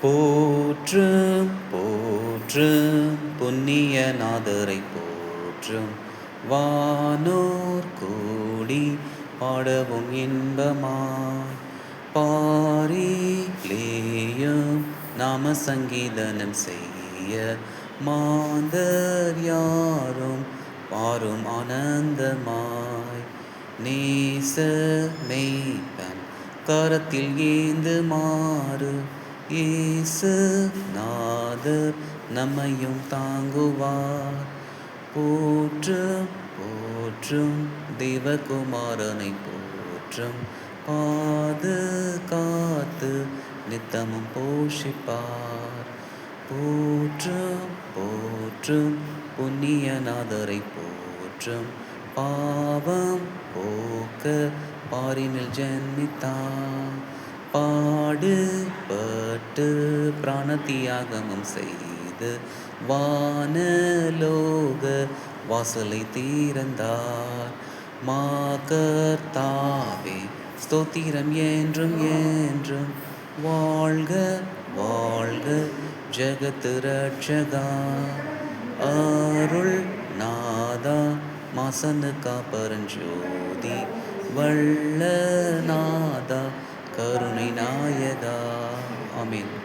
போற்றும் போற்றும் புண்ணிய நாதரை போற்றும் வானோர் கூடி பாடவும் இன்பமாய் பாரிலேயும் நாம சங்கீதனம் செய்ய மாந்தர் யாரும் பாரும் ஆனந்தமாய் நேச மெய்ப்பன் கரத்தில் ஏந்து மாறு இயேசு நாதர் நம்மையும் தாங்குவார். போற்றும் போற்றும் தேவகுமாரனை போற்றும் பாதுகாத்து நித்தமும் போஷிப்பார். போற்றும் போற்றும் புண்ணியநாதரை போற்றும் பாவம் போக்க பாரினில் ஜென்மித்தார். பாடுபட்டு பிராணத்தியாகமும் செய்து வானலோக வாசலை தீர்ந்தார். மாகர்த்தாவே ஸ்தோத்திரம் என்றும் என்றும் வாழ்க வாழ்க ஜகத்து ரட்சகா. அருள் நாதா மாசனு காப்பரஞ்சோதி வள்ள நாதா கருணை நாயகா. ஆமென்.